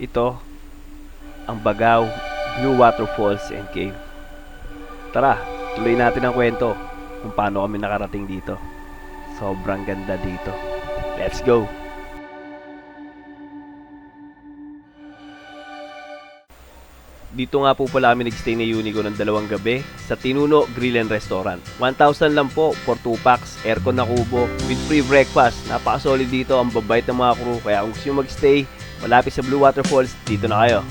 Ito ang Bagao Blue Waterfalls and Cave. Tara, tuloy natin ang kwento kung paano kami nakarating dito. Sobrang ganda dito. Let's go! Dito nga po pala kami nagstay ni Unico ng 2 gabi sa Tinuno Grill and Restaurant. 1,000 lang po for 2 packs, aircon na kubo, with free breakfast. Napaka-solid dito, ang babait ng mga crew. Kaya kung gusto nyo magstay, malapit sa Blue Waterfalls, dito na kayo.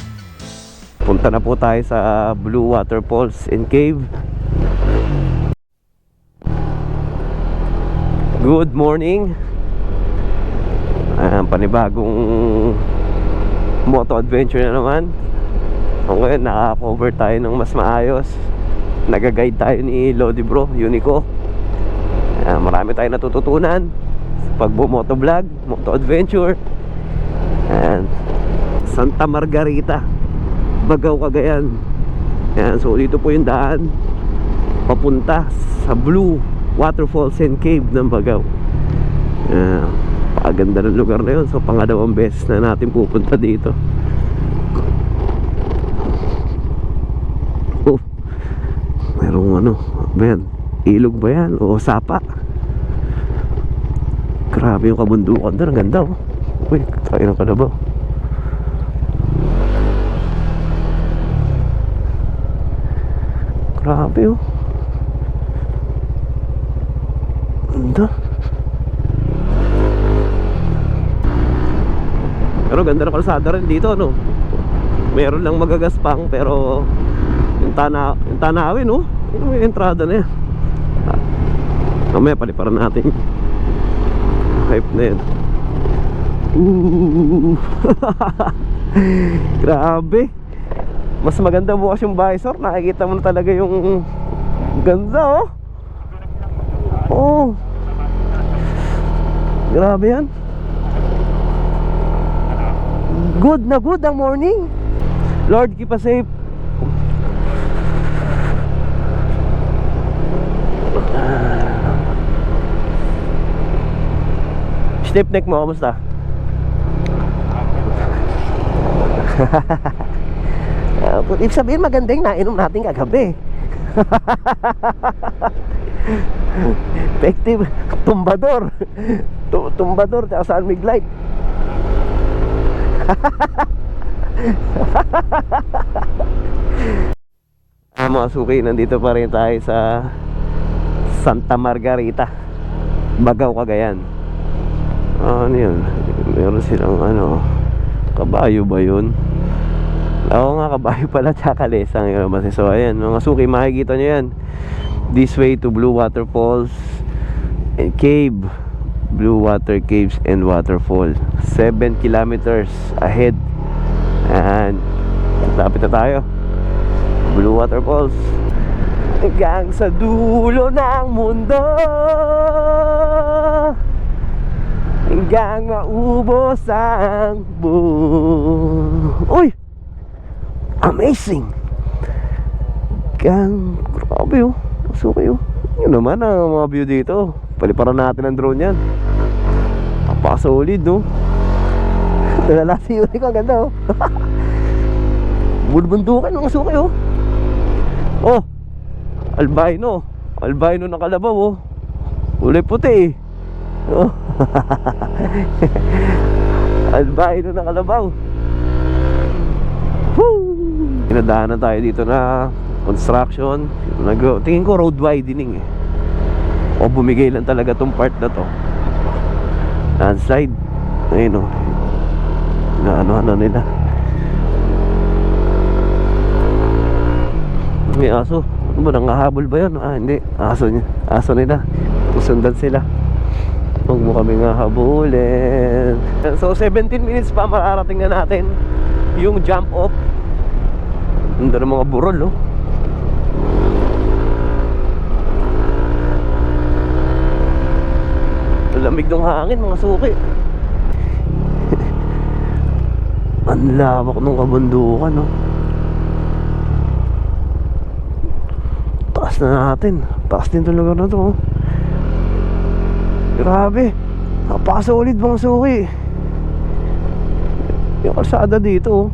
Punta na po tayo sa Blue Waterfalls and Cave. Good morning. Panibagong moto adventure na naman. Ngayon naka-cover tayo ng mas maayos. Nag-guide tayo ni Lodi Bro, Unico. Marami tayong natututunan sa pagbo-moto vlog, moto adventure. Santa Margarita, Bagao, Cagayan. So dito po yung daan papunta sa Blue Waterfalls and Cave ng Bagao. Paganda ng lugar na yun. So pangalawang beses na natin pupunta dito. Merong ano ba yan? Ilog ba yan? O sapa? Grabe yung kabundukan doon. Ang ganda oh. Uy, tayo ng Kalabaw. Grabe oh. Ganda. Pero ganda na kalsada rin dito ano. Meron lang magagaspang pero yung tanawin oh. Yung may entrada na yan. Mamaya paliparan natin hype na yan. Grabe. Mas maganda bukas yung visor. Nakikita mo na talaga yung ganda oh. Oh, grabe yan. Good na good ang morning. Lord, keep us safe. Stiff neck mo, kamusta? Ibig sabihin maganda yung nainom natin kagabi. Effective. Tumbador. Tumbador tsaka San Miglite. Mga suki, nandito pa rin tayo sa Santa Margarita, Bagao, Cagayan. Ano yun? Meron silang ano, kabayo ba yun? Oo nga, kabayo pala tsaka kalesang yun. So ayan, mga suki, makikita nyo yan. This way to Blue Waterfalls and Cave. Blue Water Caves and Waterfall. 7 kilometers ahead. And lapit na tayo. Blue Waterfalls. Hanggang sa dulo ng mundo, hanggang maubos ang buo. Uy! Amazing! Grabe oh. Suki oh. Yun naman ang mga view dito. Paliparan natin ang drone yan. Napaka-solid no. Nalala si Unico. Ang ganda oh. Bulbundukan mga suki oh. Oh, albino. Albino na Kalabaw oh. Kulay puti eh. Oh. Albino na Kalabaw. Woo! Pinadaanan tayo dito na construction. Tingin ko road widening eh. O bumigay lang talaga tong part na to. Landslide. Ayun o. Ano nila. May aso. Ano ba, nangahabol ba yun? Hindi. Aso nila. Susundan sila. Huwag mo kami nga habulin. So 17 minutes pa mararating na natin yung jump off. Ganda ng mga burol oh. Lamig ng hangin mga suki. Ang lawak ng kabundukan no. Taas na natin. Taas din itong lugar na to oh. Grabe. Napaka-solid mga suki. Yung kalsada dito, oh.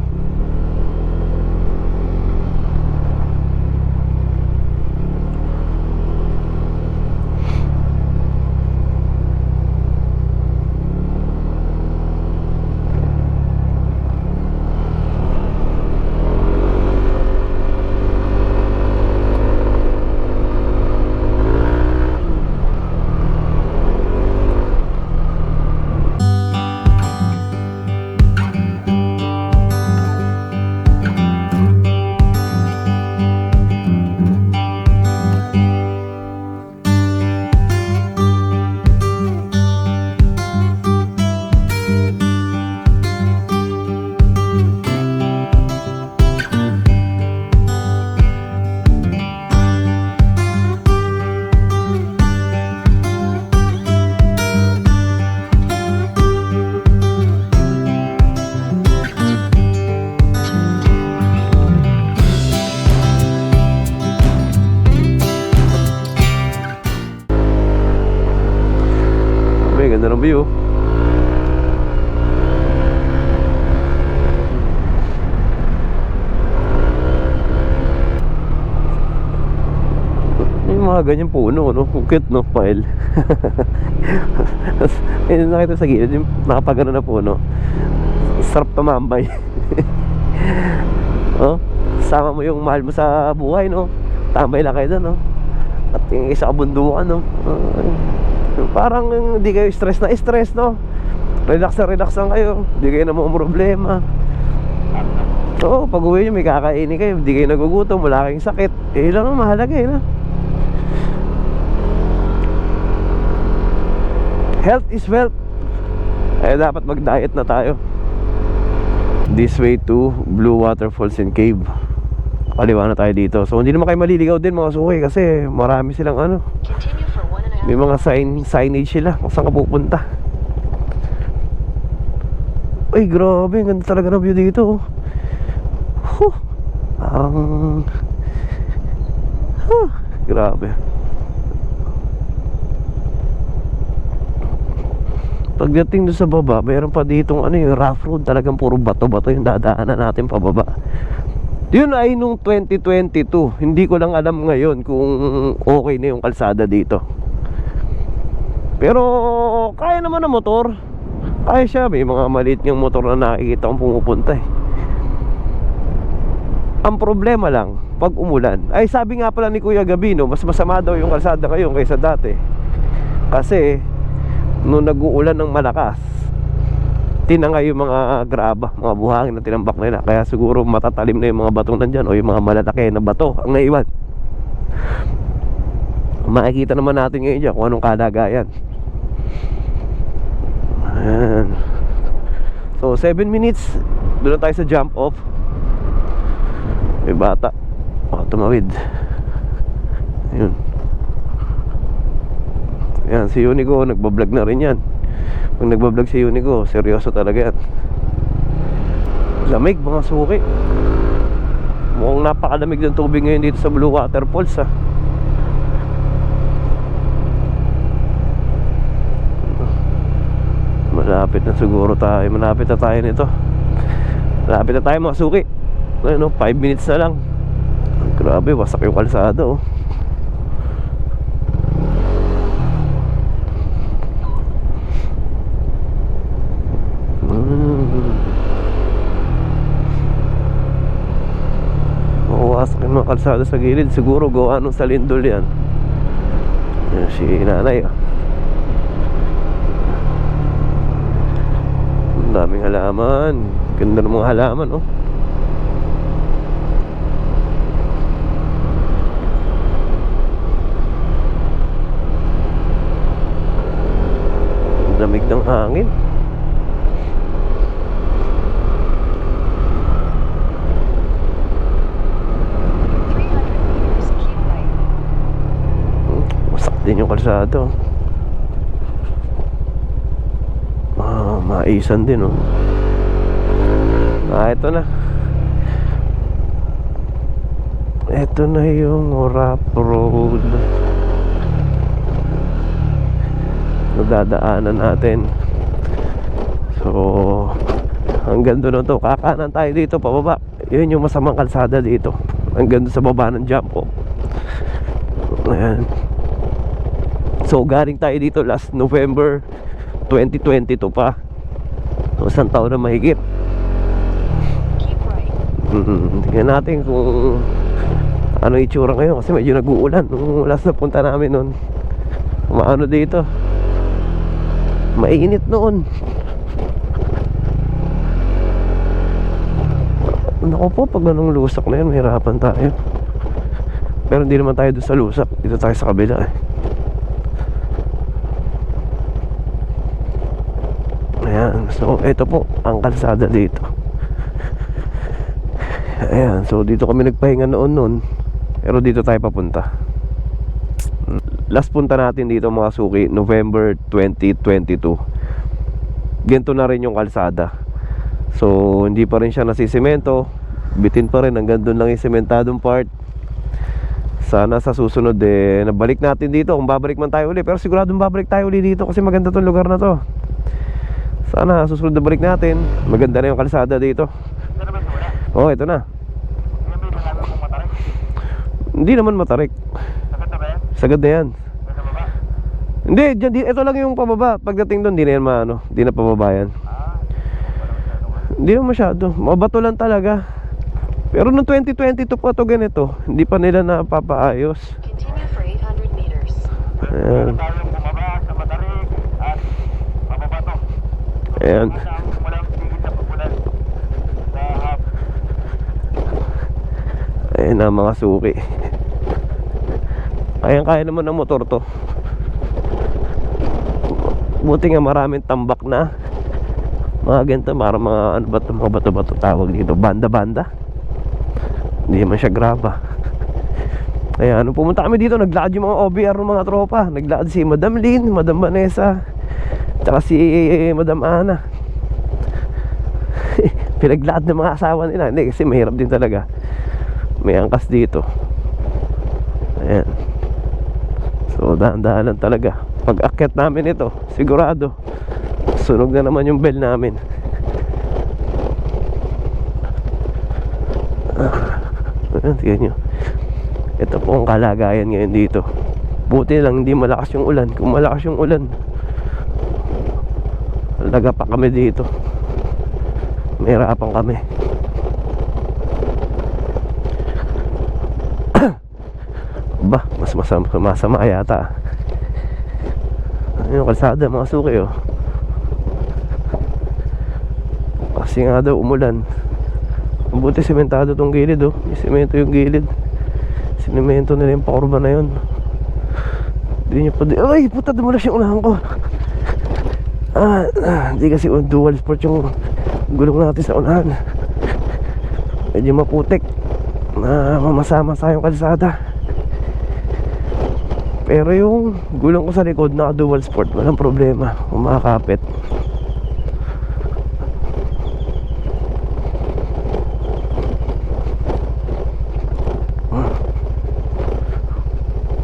May ganda ng view. Yung mga ganyan puno, no? Cute, no? Pile. Yung nakita sa gilid, yung nakapagano na puno. Sarap tumambay. Oh, sama mo yung mahal mo sa buhay, no? Tambay lang kayo doon, no? At yung isa kabundukan, no? Parang hindi kayo stress na stress, no? Relax lang kayo. Hindi kayo namang problema. Oo, pag uwi nyo may kakainin kayo. Hindi kayo nagugutom, wala kayong sakit. Eh lang ang mahalaga, no? Health is wealth. Eh dapat mag-diet na tayo. This way to Blue Waterfalls and Cave. Kaliwa na tayo dito. So hindi naman kayo maliligaw din mga suki, kasi marami silang ano, may mga signage sila kung saan ka pupunta. Ay grabe, ang ganda talaga ng view dito. Grabe. Pagdating doon sa baba, mayroon pa ditong ano, yung rough road. Talagang puro bato-bato yung dadaanan natin pababa. Yun ay nung 2022. Hindi ko lang alam ngayon kung okay na yung kalsada dito. Pero kaya naman ng motor. Kaya siya, may mga maliit yung motor na nakikita kong pumupunta, eh. Ang problema lang, pag umulan. Ay sabi nga pala ni Kuya Gabino, mas masama daw yung kalsada ngayon kaysa dati. Kasi nung nag-uulan ng malakas, tinangay yung mga graba, mga buhangin na tinambak nila. Kaya siguro matatalim na yung mga batong nandyan, o yung mga malalaki na bato ang naiwan. Makikita naman natin ngayon dyan kung anong kalagayan. Ayan. So 7 minutes, doon na tayo sa jump off. May bata, tumawid. Ayun. Ayan, si Unico, nagbablog na rin yan. Pag nagbablog si Unico, seryoso talaga yan. Lamig mga suki. Mukhang napakalamig ng tubig ngayon dito sa Blue Waterfalls, ha. Malapit na siguro tayo. Malapit na tayo nito. Malapit na tayo mga suki. Ano, 5 minutes na lang. Grabe, wasak yung kalsada, oh. Wasak yung mga kalsada sa gilid. Siguro gawa nung sa lindol yan. Yan si nanay, oh. Ang daming halaman. Ganda ng mga halaman, oh. Lamig ng hangin. Wasak din yung kalsado. Maisan din, oh. Ito na. Ito na yung rough road na dadaanan natin. So Hanggang doon na to. Kakanan tayo dito pababa. Yun yung masamang kalsada dito. Hanggang doon sa baba ng jump off. Ayan. So galing tayo dito last November 2022 pa. So isang taon na mahigit. Tingnan natin kung ano itsura ngayon, kasi medyo nag-uulan. Nung last na punta namin noon, maano dito, mainit noon. Naku po, pag ganung lusak na yun, mahirapan tayo. Pero hindi naman tayo doon sa lusak. Dito tayo sa kabila eh. Ayan, so ito po ang kalsada dito. Ayan, so dito kami nagpahinga noon. Pero dito tayo papunta. Last punta natin dito mga suki, November 2022. Ganito na rin yung kalsada. So hindi pa rin siya nasisemento. Bitin pa rin, hanggang doon lang yung sementadong part. Sana sa susunod nabalik natin dito, kung babalik man tayo uli. Pero siguradong babalik tayo uli dito kasi maganda tong lugar na to. Sana susunod na balik natin. Maganda na yung kalsada dito. Oh, ito na. Hindi naman matarik. Sagad na yan. Hindi, dyan, ito lang yung pababa. Pagdating doon, di na yan maano. Di na pababa yan. Hindi naman masyado. Mabato lang talaga. Pero noong 2022 pa ito ganito. Hindi pa nila napapaayos. Continue for 800 meters. Ayan. Ayan. Ayan na mga suki. Kaya naman ng motor to. Buti nga maraming tambak na mga ganito, mga ano ba ito, mga bato-bato tawag dito, banda-banda. Hindi naman siya graba. Kaya nung pumunta kami dito, naglaad yung mga OBR ng mga tropa. Naglaad si Madam Lynn, Madam Vanessa, tsaka si Madam Ana. Pinaglaad ng mga asawa nila. Hindi, kasi mahirap din talaga. May angkas dito. Ayan. So dahan-dahan lang talaga. Pag akyat namin ito, sigurado sunog na naman yung bell namin. Tignan nyo. Ito po ang kalagayan ngayon dito. Buti lang hindi malakas yung ulan. Kung malakas yung ulan, alaga pa kami dito. Mahirapan kami. Ba, mas masama yata. Yung kalsada mga suki oh. Kasi nga daw umulan. Buti sementado tong gilid oh. May semento yung gilid. Sinemento nila yung pakurba na yun. Hindi nyo pa di... Ay puta, dumulas yung unahan ko. Hindi kasi dual sport yung gulong natin sa unahan. Medyo maputik. Mamasa-masa yung kalsada. Pero yung gulong ko sa likod naka dual sport, walang problema, umakapit.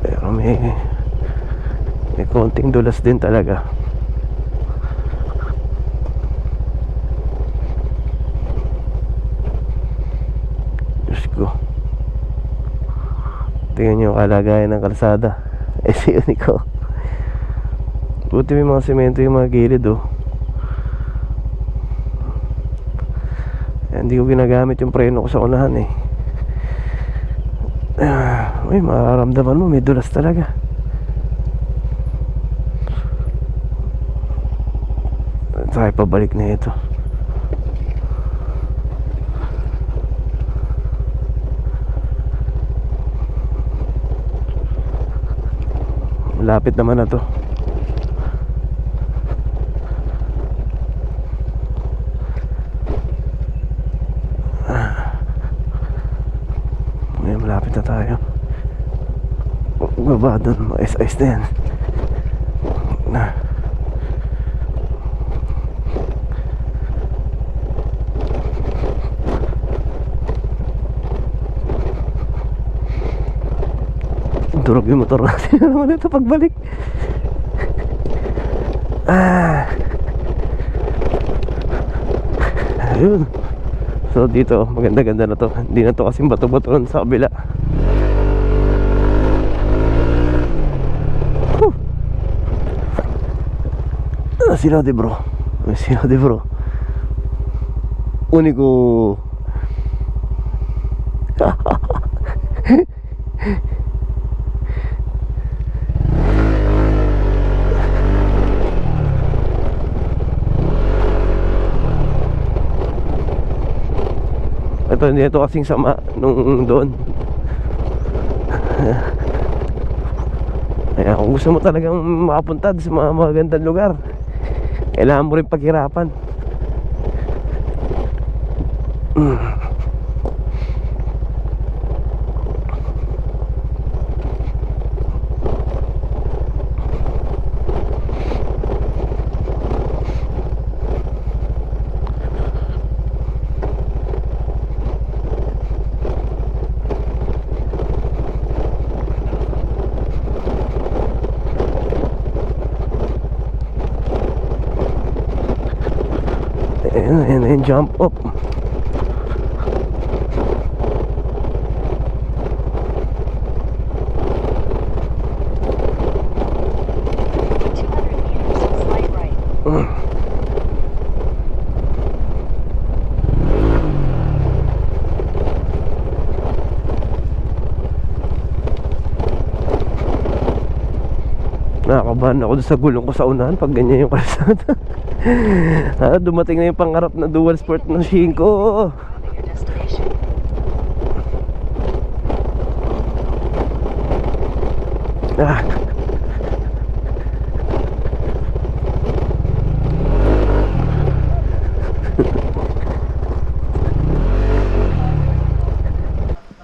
Pero may konting dulas din talaga. Diyos ko. Tingnan nyo yung kalagayan ng kalsada. Si Unico. Buti may mga semento yung mga gilid oh. Hindi ko ginagamit yung preno ko sa unahan eh. Uy, mararamdaman mo may dulas talaga. Tayo pabalik na ito. Lapit naman na to. Ngayon malapit na tayo. Baba doon, mais-ais na yan. Durog yung motor natin. Ano naman ito pagbalik. Ayun. So dito, maganda-ganda na to. Hindi na to kasing bato-bato nun sa kabila. Whew. Sinode bro. Sinode bro. Unico. Ito, hindi ito kasing sama nung doon. Kaya kung gusto mo talagang makapunta sa mga magandang lugar, kailangan mo rin paghirapan. And jump up. In 200 meters, slight right. Nakakabahan ako doon sa gulong ko sa unahan pag ganyan yung kalsada. Dumating na yung pangarap na dual sport ng Shinko. Your destination. Ah.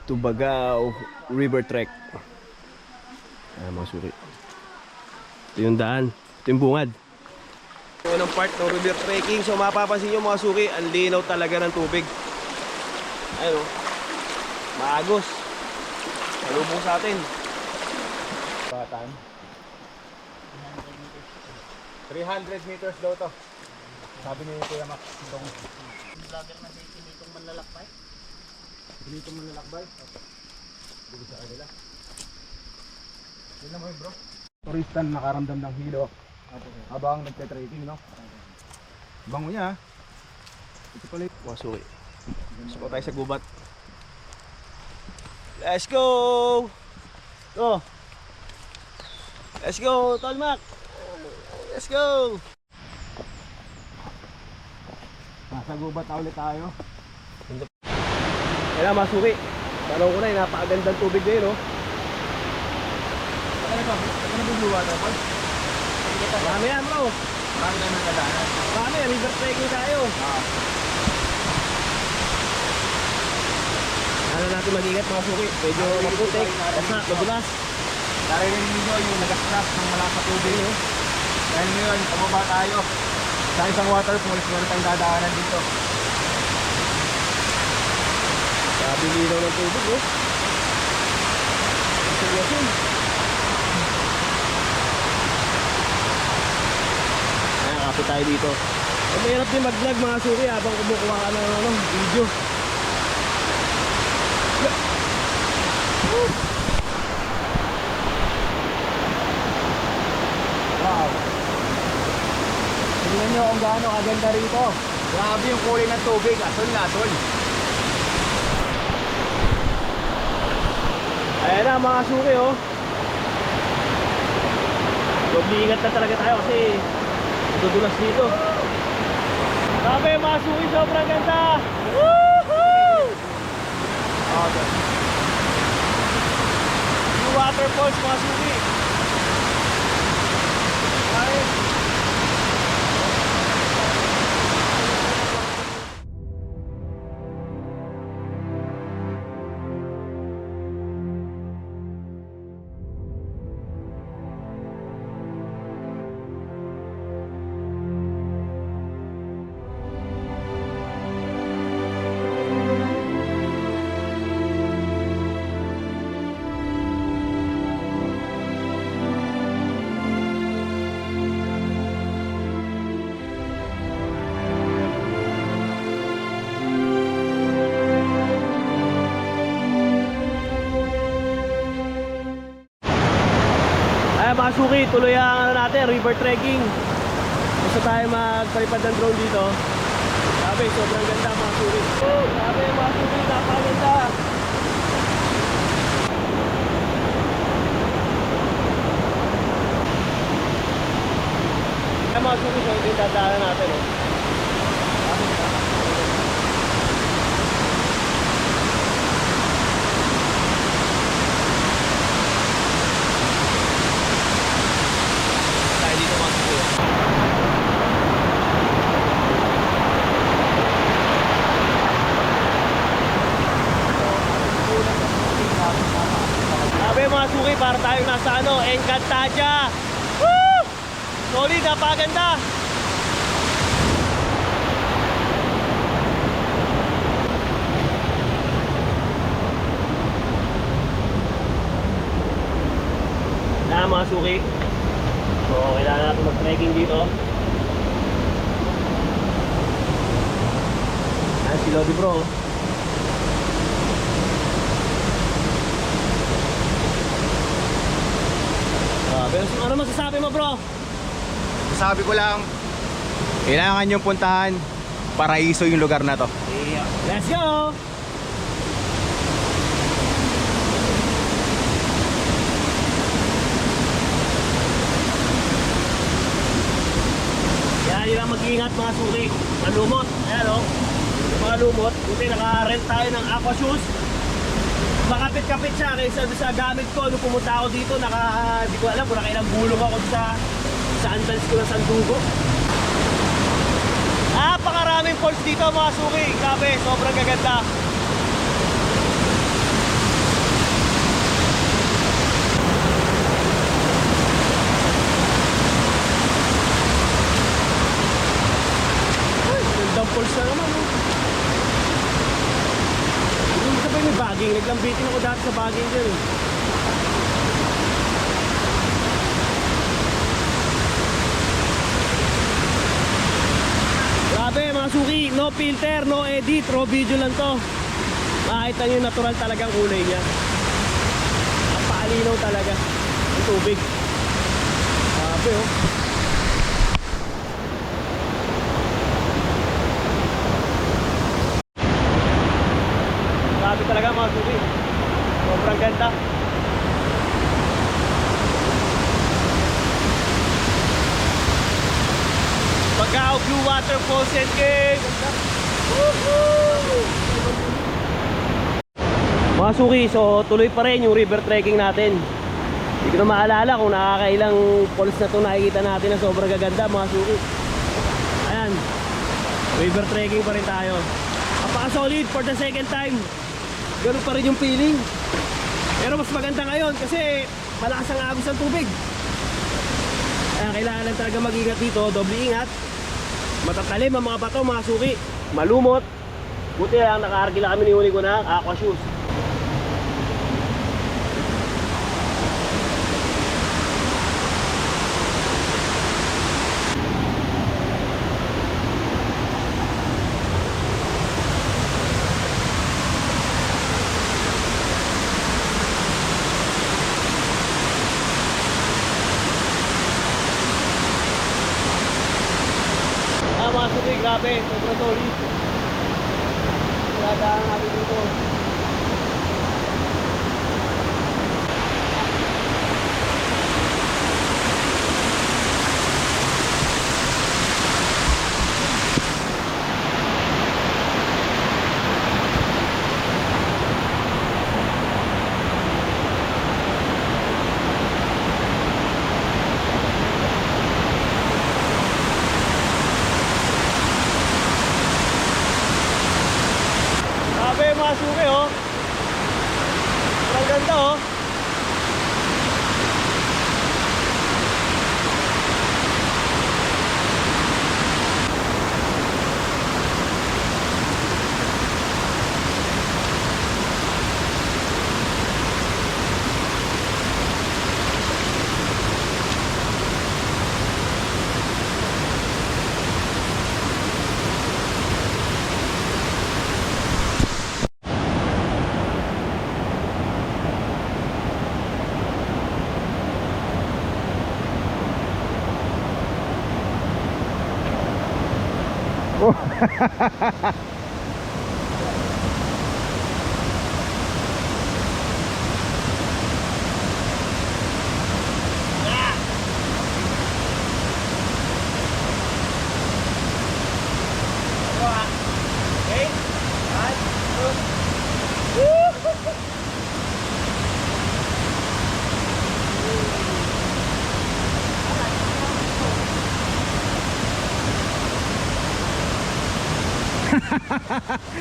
Tubagaw River Trek. Mga suki. Ito yung daan. Ito yung bungad. Ito ng part ng river trekking. So mapapansin nyo mga suki, ang linaw talaga ng tubig. Ayun o. Maagos. Malubong sa atin. Batan. 300 meters daw to. Sabi ni Kuya Max itong vlogger na si Pinitong Manlalakbay. Pinitong Manlalakbay? Dito sa kanila. Yun naman bro. Turistan nakaramdam ng hilo habang nagte-trekking, no? Bango niya. Ito pala yung Mga suki. Gusto tayo sa gubat. Let's go! Go! Let's go, Tolmak! Let's go! nasa gubat na ulit tayo. Kailangan mga suki. Tanong ko na yung napakagandang tubig ngayon, no? Ano ba? Ano ba yung water fall? Marami yan, bro! Marami tayo nagkadaanan. Marami, river trekking tayo. Ano natin mag-ingat mga suki? Medyo maputik, basa, madulas. Narinig nyo yung nagaslas ng malakas sa tubig. Dahil ngayon, pababa tayo sa isang waterfalls, meron tayong dadaanan dito. Sabi linaw ng tubig, oh. Yasin. Ayan, kapit tayo dito. Ang mahirap din mag-vlog mga suki habang kumukuha ka ng video. Wow! Tingnan nyo kung gaano kaganda rito. Grabe yung kulay ng tubig, asol na asol. Ayan na mga suki, oh. Doble ingat na talaga tayo kasi dudulas dito. Sabi mga suki, sobrang ganda. Woohoo! Okay. Yung waterfalls mga suki. Ay. Suki, tuloy ang ano natin, river trekking. Gusto tayo magpalipad ng drone dito. Grabe, sobrang ganda mga suki. Oh, grabe mga suki, napakaganda. Kaya mga suki, so yung dadaanan natin eh. Tayo dito mga suki. Sabi mga suki, para tayong nasa ano, Encantadia. Woo! Solid, napakaganda. Na mga suki. So, kailangan natin mag-trekking dito. Ayan si Lodi bro. Pero ano masasabi mo bro? Sabi ko lang, kailangan niyong puntahan. Paraiso yung lugar na to. Yeah. Let's go! Kaya yun lang mag-iingat mga suki. Malumot. Ayan o. Yung mga lumot. Buti naka-rent tayo ng aqua shoes. Makapit-kapit siya kaysa sa gamit ko. Nung pumunta ako dito, di ko alam kung nakailang bulong ako sa andals ko ng Sandugo. Napakaraming falls dito mga suki. Grabe, sobrang gaganda. Ay, gandang falls na naman. Hindi mo sabay may baging. Naglambitin ako dati sa baging dyan eh. Grabe mga suki, no filter, no edit, raw video lang to. Makita nyo yung natural talagang kulay niya. Ang paalinaw talaga yung tubig. Grabe oh. Grabe talaga mga suki. Sobrang ganda. Pagkao Blue Waterfalls and Cave. Mga suki, so tuloy pa rin yung river trekking natin. Hindi ko na maalala kung nakakailang falls na ito nakikita natin na sobrang gaganda mga suki. Ayan, river trekking pa rin tayo. Napaka-solid for the second time. Ganun pa rin yung feeling. Pero mas maganda ngayon kasi malakas ang agos ng tubig. Kaya kailangan lang talaga mag-ingat dito, doble ingat. Matatalim ang mga bato mga suki. Malumot. Buti lang naka-argila kami ni Uli ko na aqua shoes. Mga suki, grabe, sobrang solid. Dadaan natin dito. Grabe mga suki oh. Ang ganda oh.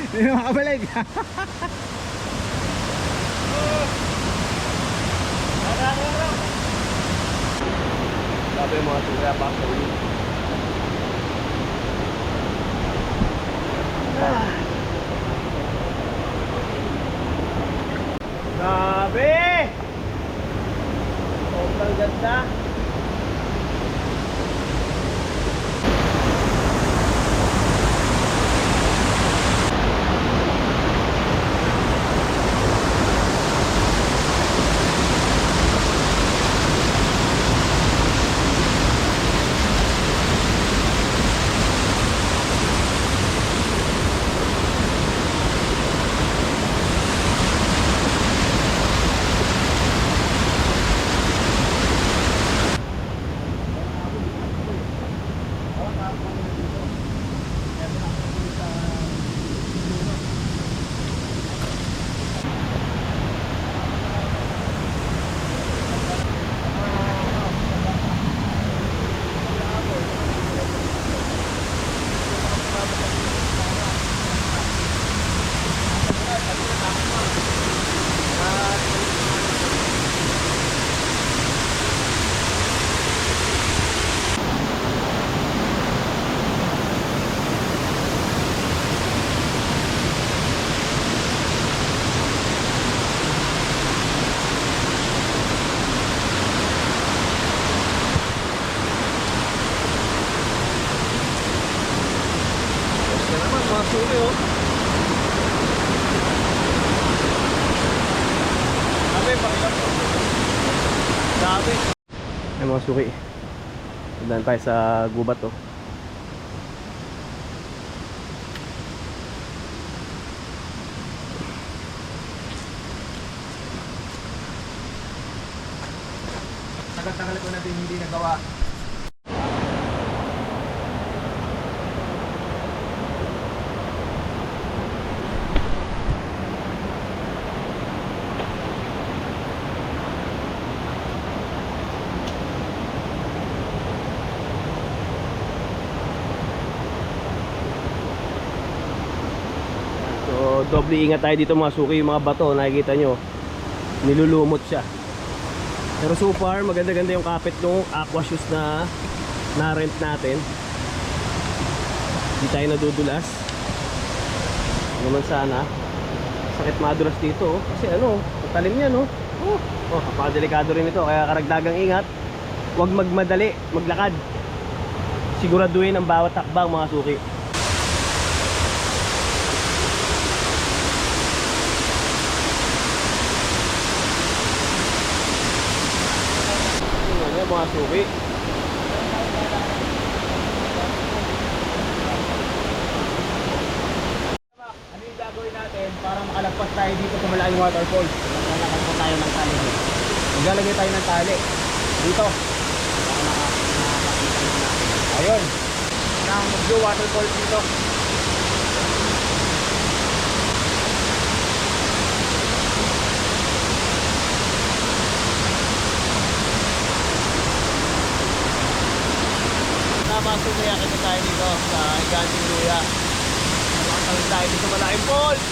Hindi na makabalik. Sabi yung mga tura pa sa ulit. Grabe! Sobrang ganda. Suki oh. Sabi, pakilap ko. Sabi. Ay mga suki. Tandaan tayo sa gubat oh. Tagal-tagal ko na din hindi nagawa. So, doble ingat tayo dito mga suki. Yung mga bato, nakikita nyo, nilulumot siya. Pero so far, maganda-ganda yung kapit ng aqua shoes na na-rent natin. Hindi tayo nadudulas. Naman sana. Sakit madulas dito oh. Kasi ano, matalim yan oh. Oh, napakadelikado rin ito. Kaya karagdagang ingat. Huwag magmadali, maglakad. Siguraduhin ang bawat takbang mga suki. Mga suki. Ano yung gagawin natin para makalagpas tayo dito sa malaking waterfall? Maglalagay po tayo ng tali dito. Maglalagay tayo ng tali dito. Ayun. Ng Blue Waterfall dito. Napasok na yakit na tayo dito sa Higanting Luya. Nakatawid tayo dito sa malaking falls.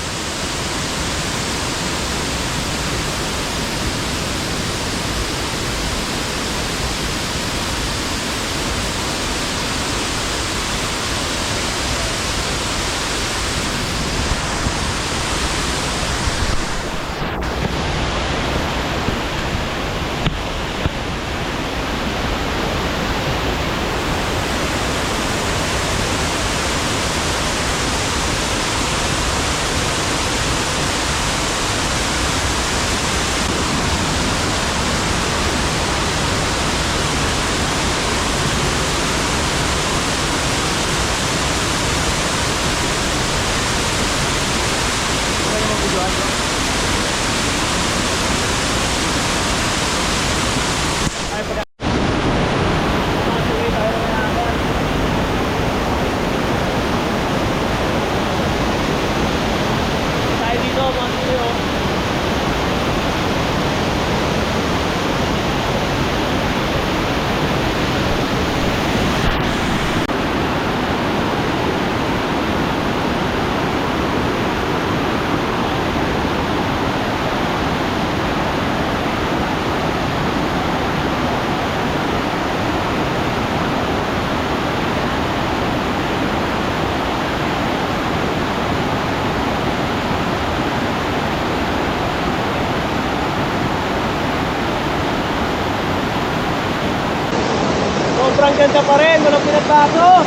Margarita pa rin, walang pinagbago.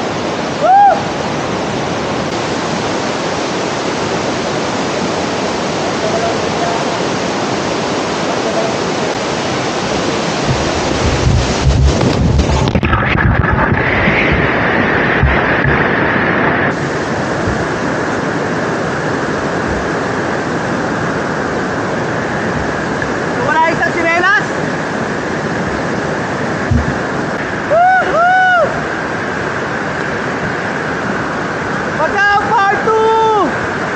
Woo! Wala isang sinelas. Woohoo! Pagkaw part 2!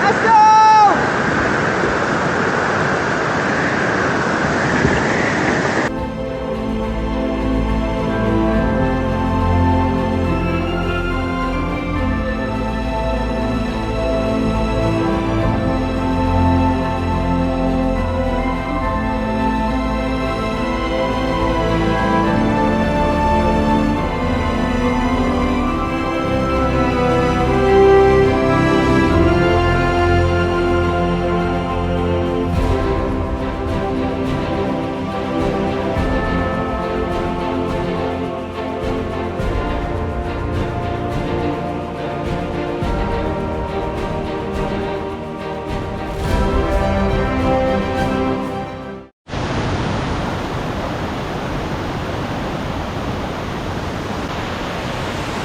Let's go!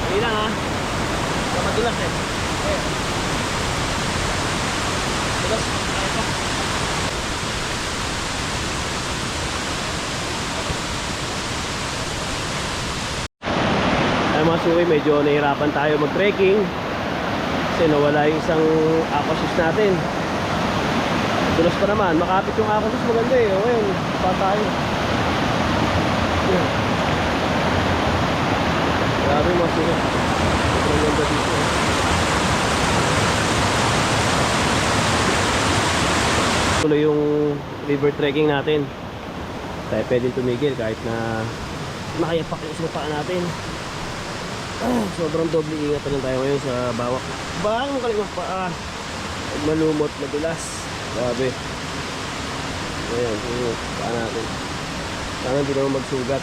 Hindi lang ha. Madulas eh. Dulas. Ay pa. Ay mga suwi, medyo nahirapan tayo mag-trekking kasi nawala yung isang aquasus natin. Dulas pa naman, makapit yung aquasus, maganda eh. O ngayon, pa tayo. Yeah. Grabe mga suwi. Sobrang ganda dito. Tuloy yung river trekking natin. Tayo pwedeng tumigil kahit na nakayapak yung sumapaan natin. Sobrang doble ingat na lang tayo ngayon sa bawak. Bawang mo kalimang paa. Pag malumot, madulas. Grabe. Ayan, yung paa natin. Sana hindi naman magsugat.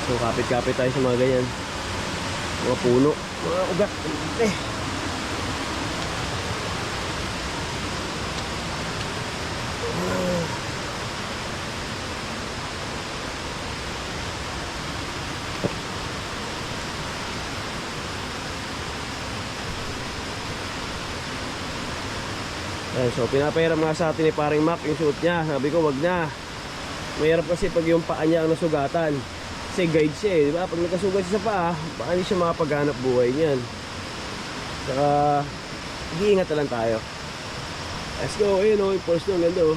So kapit-kapit tayo sa mga ganyan. Mga puno, mga ugat. Ayan, so pinapahiram nga sa atin ni paring Mac yung suot niya. Sabi ko wag na. Mahirap kasi pag yung paa niya ang nasugatan. Kasi guide siya eh, di ba? Pag nagkasugat siya sa paa, baka hindi siya makapaghanap buhay niyan. Saka, mag-iingat na lang tayo. Let's go, ayun o, yung pulse nyo, ganda o.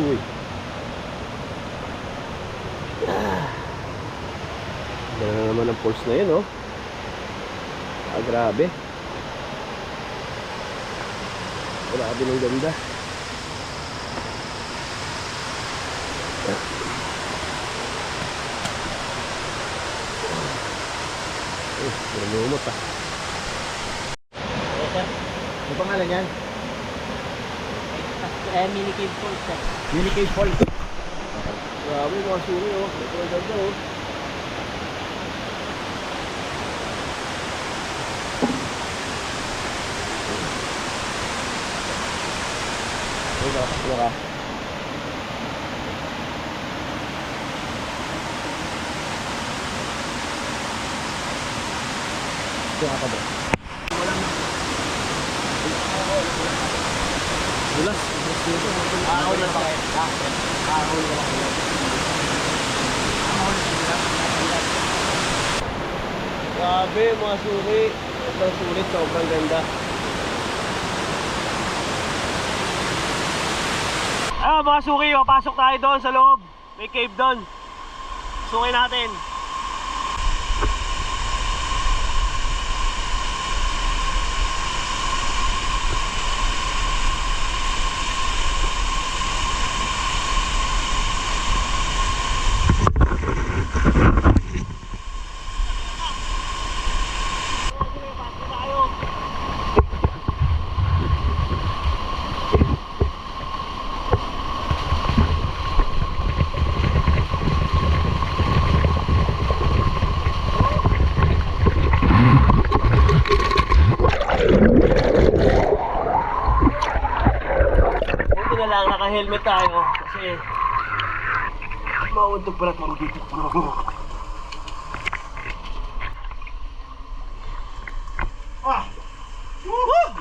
Uy. Ganda na naman ang pulse na yun o. Grabe. Grabe ng ganda. Lumot ah. Ano pangalan yan? Mini Cave Falls. Mini Cave Falls. Grabe mga suri oh. Ito ang ganda oh. Ano ka? Ito ka ba? Bulas. Ahon na ba kayo? Ahon na lang kayo. Grabe mga suri. Sobrang sulit, sobrang ganda. Mga suki, pasok tayo doon sa loob. May cave doon. Suki natin. naka-helmet tayo kasi mauntog pala tayo dito.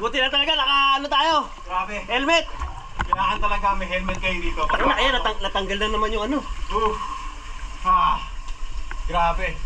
Buti na talaga, naka-ano tayo? Grabe. Helmet! Kailangan talaga may helmet kayo dito. Ano na, ayan, natanggal na naman yung ano. Grabe.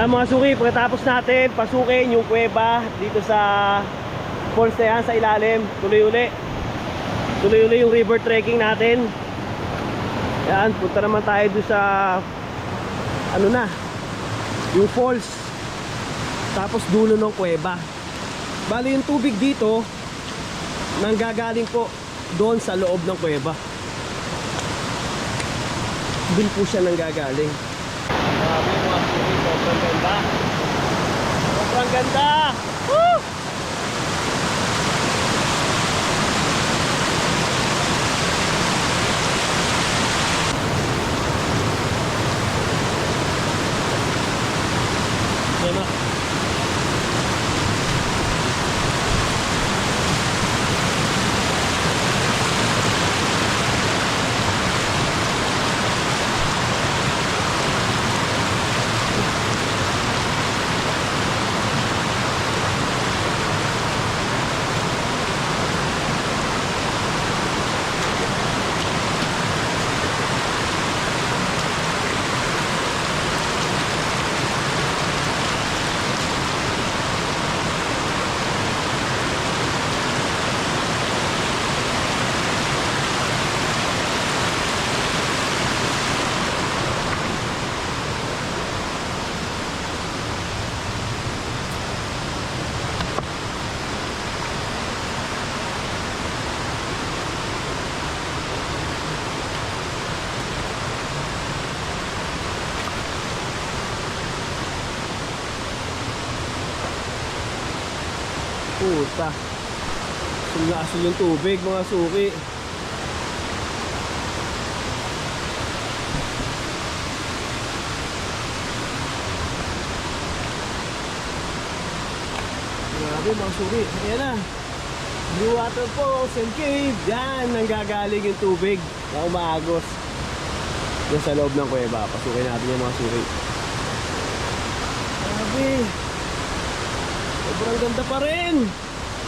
Mga suki, pagkatapos natin pasukin yung kuweba dito sa falls na yan sa ilalim, tuloy-uli yung river trekking natin. Yan, punta naman tayo doon sa ano na, yung falls, tapos dulo ng kuweba. Bali yung tubig dito nanggagaling po doon sa loob ng kuweba. Doon po siya nanggagaling. Grabe mga suki, sobrang ganda. Sobrang ganda! Woo! Diba? Puta. Sulaso yung tubig mga suki. Grabe mga suki. Ayan na. Blue Waterfalls and Cave. Yan, nanggagaling yung tubig na umaagos doon sa loob ng kuweba. Pasukin natin yung mga suki. Grabe. Sobrang ganda pa rin.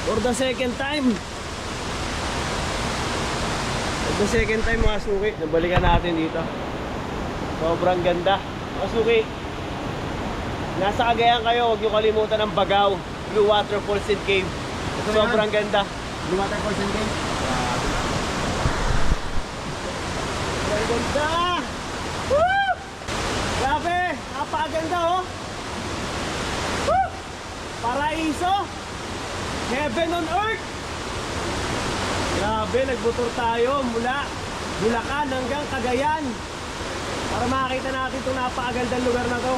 For the second time. For the second time mga suki, nabalikan natin dito. Sobrang ganda. Mga suki, nasa Cagayan kayo, huwag nyo kalimutan ang Bagaw Blue Waterfalls and Cave. Sobrang ganda. Blue Waterfalls and Cave. Sobrang ganda. Woo! Grabe, napakaganda oh. Woo! Paraiso. Heaven on earth. Grabe, nagmotor tayo mula Bulacan hanggang Cagayan para makita natin itong napakagandang lugar na to.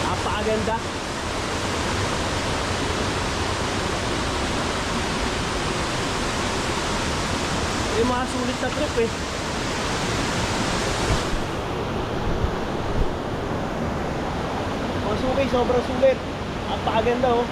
Napakaganda. Yung mga sulit na trip eh. Mga suki, sobrang sulit. Napakaganda oh.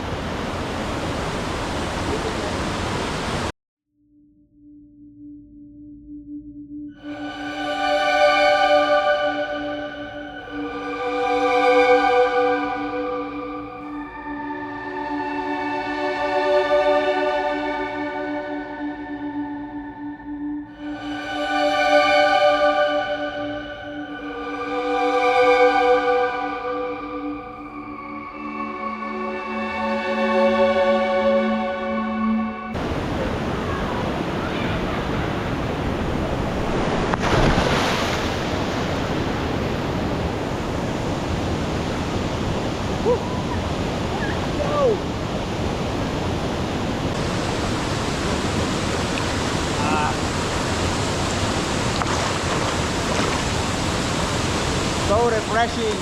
So refreshing.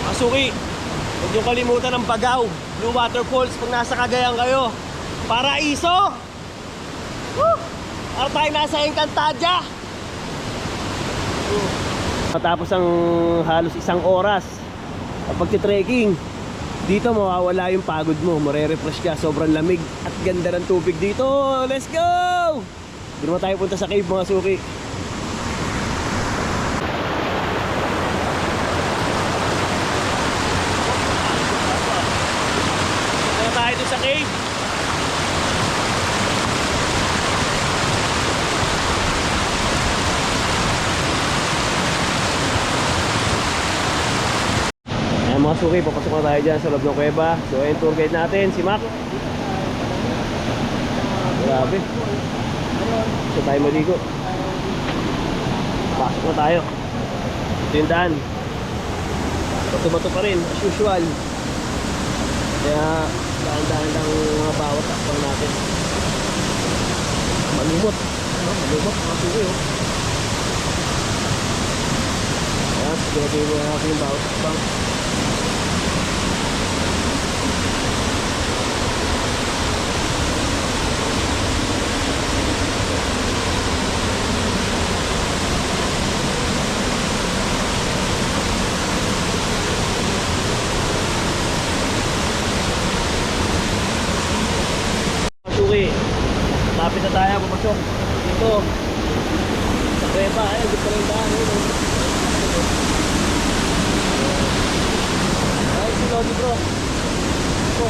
Masuki, huwag niyong kalimutan ng Bagaw, Blue Waterfalls pag nasa Cagayan kayo. Paraiso! Woo! Para tayo nasa Encantadia! Matapos ang halos isang oras kapag trekking, dito mawawala yung pagod mo, marerefresh ka, sobrang lamig at ganda ng tubig dito. Let's go! Hindi naman tayo punta sa cave mga suki. Punta na tayo dun sa cave. Ayan mga suki, papasok na tayo dyan sa loob ng kuweba. So ayun tour guide natin, si Mac. Grabe. So tayo maligo. Pasok na tayo. Ito yung daan. Bato-bato pa rin, as usual. Kaya daan-daan lang mga bawat takpang natin. Malumot. Malumot mga suki oh. Ayan, siguraduhin mo natin yung bawat takpang. Lapit na tayo, papasok dito sa kuweba. Ayun, dito rin daan. Ay, si Lodi bro. Ito.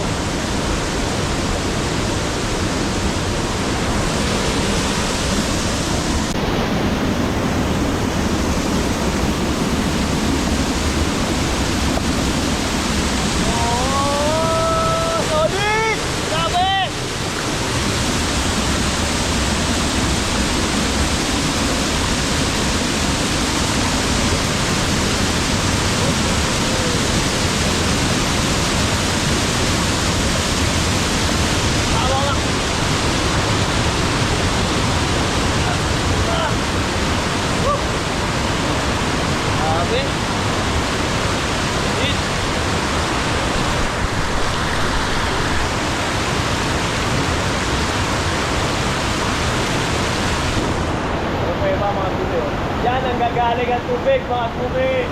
Yan ang gagaling ang tubig mga tubig.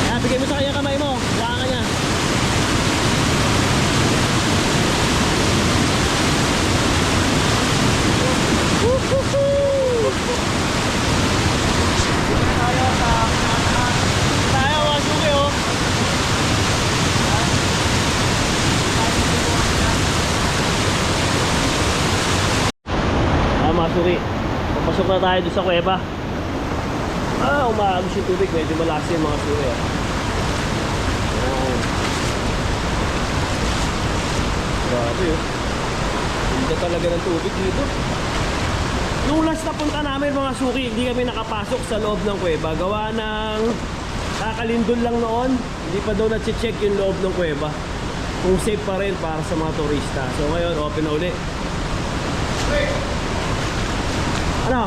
Yan, bigay mo sa kanya kamay mo. Buka ka niya. Tayo mga suki oh. Mga suki, papasok na tayo doon sa kuweba. Umaagos yung tubig, medyo malakas yung mga suki oh. Grabe oh. Ganda talaga ng tubig dito. Nung last na punta namin mga suki, hindi kami nakapasok sa loob ng kuweba. Gawa ng kakalindol lang noon. Hindi pa daw na-check yung loob ng kuweba kung safe pa rin para sa mga turista. So ngayon, open na uli. Ano?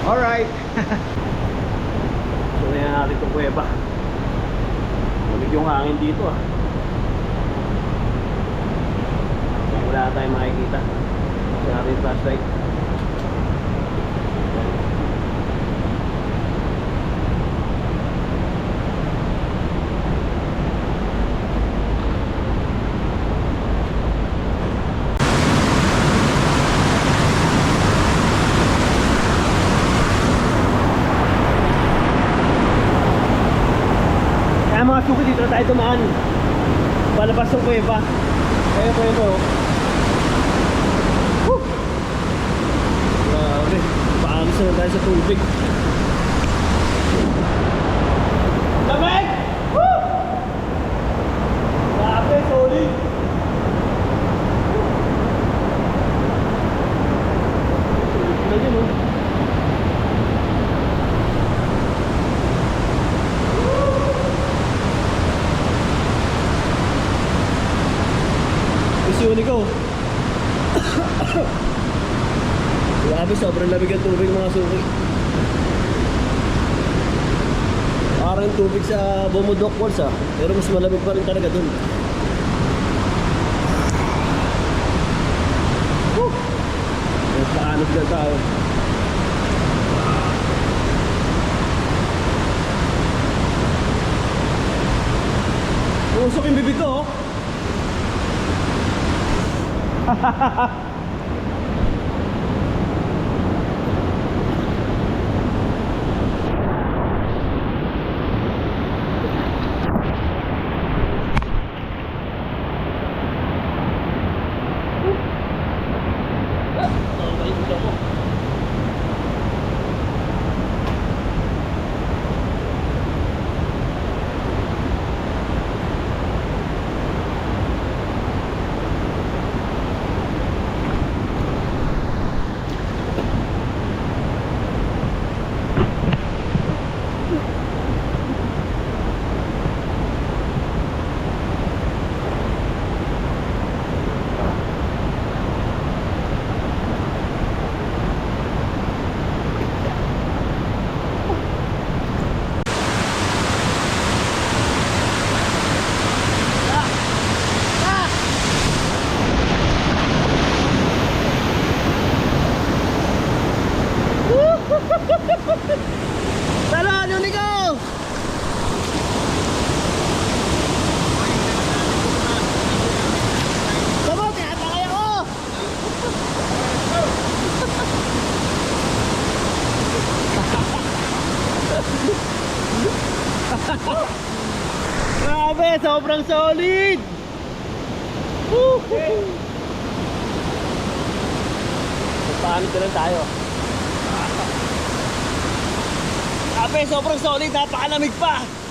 Alright. So na natin itong kuweba. Malig yung hangin dito ah. Wala tayong makikita. Kasi natin yung flashlight. Mga suki, dito na tayo dumaan. Palabas ng kuweba. Kaya po ito. Grabe. Paangos na tayo sa tubig. Lamig! Woo! Unico. Grabe, sobrang lamig ang tubig mga suki. Parang tubig sa Bumudok Falls pero mas malamig pa rin talaga dun. Mas paanod na tao. Usok yung bibig ko, oh. Talon, Unico! Sabot, hatakay ako! Grabe, sobrang solid! Paano na lang tayo? Grabe, sobrang solid, napakalamig pa!